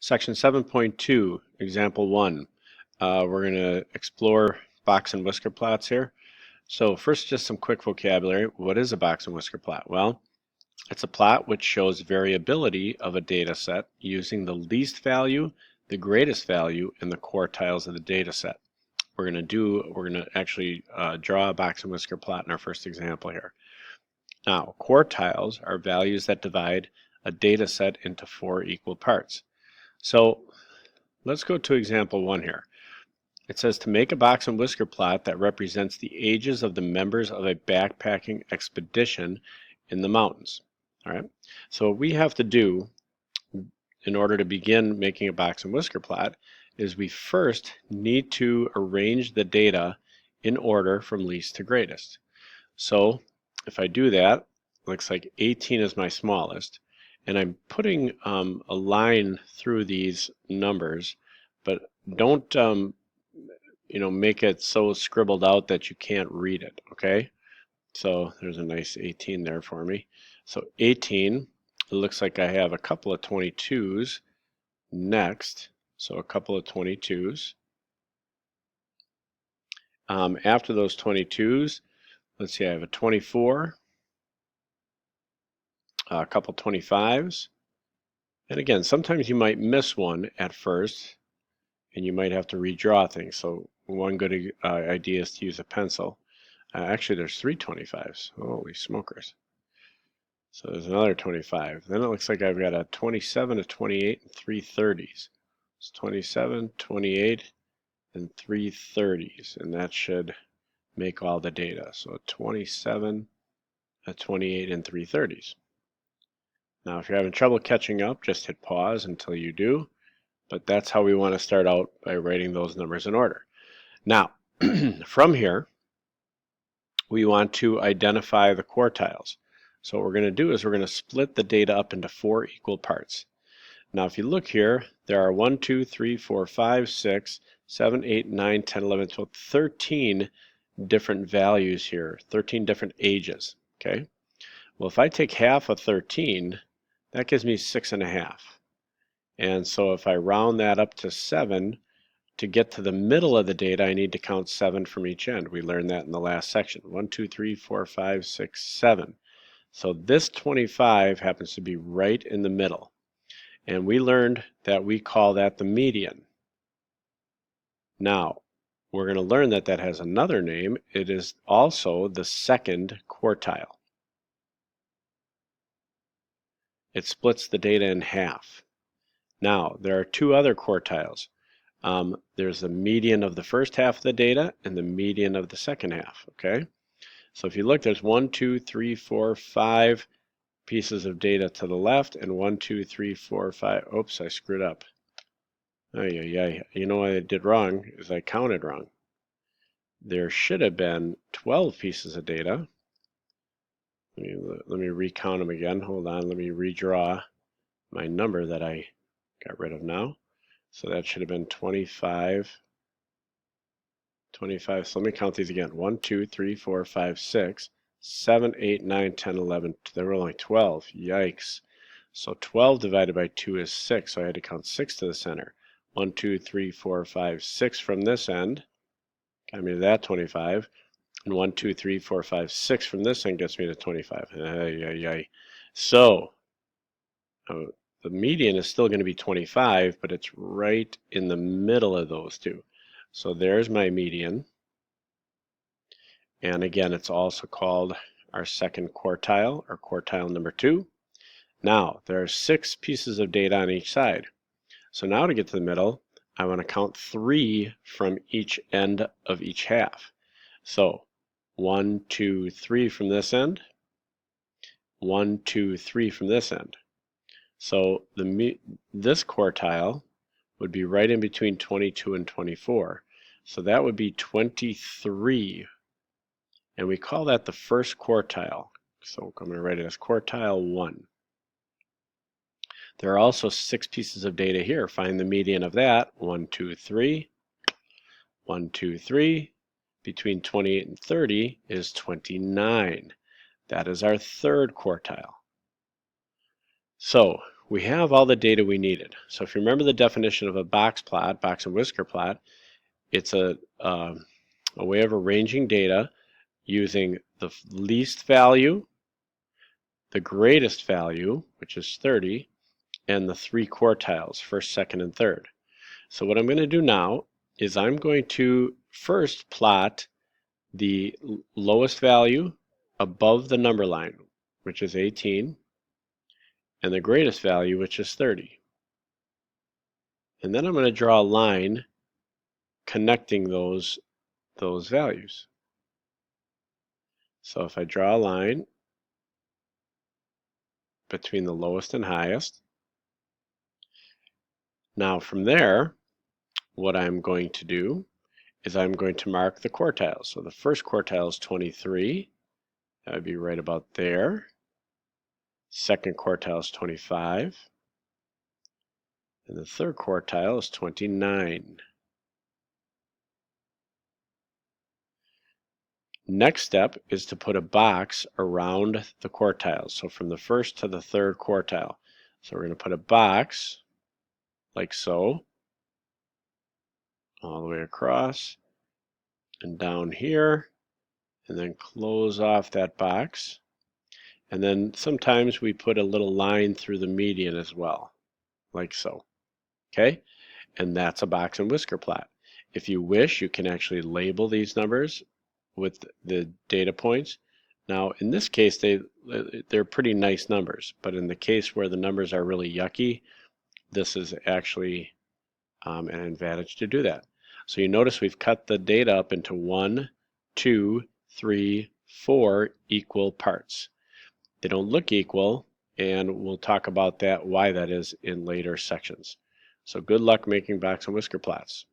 Section 7.2, Example 1. We're going to explore box and whisker plots here. So first, just some quick vocabulary. What is a box and whisker plot? Well, it's a plot which shows variability of a data set using the least value, the greatest value, and the quartiles of the data set. We're going to actually draw a box and whisker plot in our first example here. Now, quartiles are values that divide a data set into 4 equal parts. So let's go to example 1 here. It says to make a box and whisker plot that represents the ages of the members of a backpacking expedition in the mountains. All right. So what we have to do in order to begin making a box and whisker plot is we first need to arrange the data in order from least to greatest. So if I do that, looks like 18 is my smallest. And I'm putting a line through these numbers, but don't make it so scribbled out that you can't read it, okay? So there's a nice 18 there for me. So 18, it looks like I have a couple of 22s next. So a couple of 22s. After those 22s, let's see, I have a 24, a couple 25s. And again, sometimes you might miss one at first, and you might have to redraw things. So one good idea is to use a pencil. Actually, there's 3 25s. Holy smokers. So there's another 25. Then it looks like I've got a 27, a 28, and 3 30s. It's 27, 28, and 3 30s. And that should make all the data. So a 27, a 28, and 3 30s. Now, if you're having trouble catching up, just hit pause until you do. But that's how we want to start out, by writing those numbers in order. Now, from here, we want to identify the quartiles. So what we're going to do is we're going to split the data up into 4 equal parts. Now, if you look here, there are 1, 2, 3, 4, 5, 6, 7, 8, 9, 10, 11, 12, 13 different values here, 13 different ages, okay? Well, if I take half of 13, that gives me 6.5. And so if I round that up to 7, to get to the middle of the data, I need to count 7 from each end. We learned that in the last section. 1, 2, 3, 4, 5, 6, 7. So this 25 happens to be right in the middle. And we learned that we call that the median. Now, we're going to learn that that has another name. It is also the second quartile. It splits the data in half. Now, there are 2 other quartiles. There's the median of the first half of the data and the median of the second half, okay? So if you look, there's 1, 2, 3, 4, 5 pieces of data to the left, and 1, 2, 3, 4, 5. Oops, I screwed up. You know what I did wrong is I counted wrong. There should have been 12 pieces of data. Let me recount them again. Hold on, let me redraw my number that I got rid of now. So that should have been 25. 25. So let me count these again. 1, 2, 3, 4, 5, 6, 7, 8, 9, 10, 11. There were only 12. Yikes. So 12 divided by 2 is 6. So I had to count 6 to the center. 1, 2, 3, 4, 5, 6 from this end. Got me to that 25. And 1, 2, 3, 4, 5, 6 from this end gets me to 25. So the median is still going to be 25, but it's right in the middle of those two. So there's my median. And again, it's also called our second quartile, or quartile number 2. Now, there are 6 pieces of data on each side. So now to get to the middle, I want to count 3 from each end of each half. So 1, 2, 3 from this end. 1, 2, 3 from this end. So this quartile would be right in between 22 and 24. So that would be 23. And we call that the first quartile. So I'm going to write it as quartile 1. There are also 6 pieces of data here. Find the median of that. 1, 2, 3. 1, 2, 3. Between 28 and 30 is 29. That is our third quartile. So we have all the data we needed. So if you remember the definition of a box plot, box and whisker plot, it's a way of arranging data using the least value, the greatest value, which is 30, and the three quartiles, first, second, and third. So what I'm going to do now is I'm going to first plot the lowest value above the number line, which is 18, and the greatest value, which is 30. And then I'm going to draw a line connecting those values. So if I draw a line between the lowest and highest, now from there, what I'm going to do is I'm going to mark the quartiles. So the first quartile is 23. That would be right about there. Second quartile is 25. And the third quartile is 29. Next step is to put a box around the quartiles. So from the first to the third quartile. So we're going to put a box like so, all the way across and down here, and then close off that box. And then sometimes we put a little line through the median as well, like so. Okay? And that's a box and whisker plot. If you wish, you can actually label these numbers with the data points. Now, in this case, they're pretty nice numbers, but in the case where the numbers are really yucky, this is actually an advantage to do that. So you notice we've cut the data up into 1, 2, 3, 4 equal parts. They don't look equal, and we'll talk about that, why that is, in later sections. So good luck making box and whisker plots.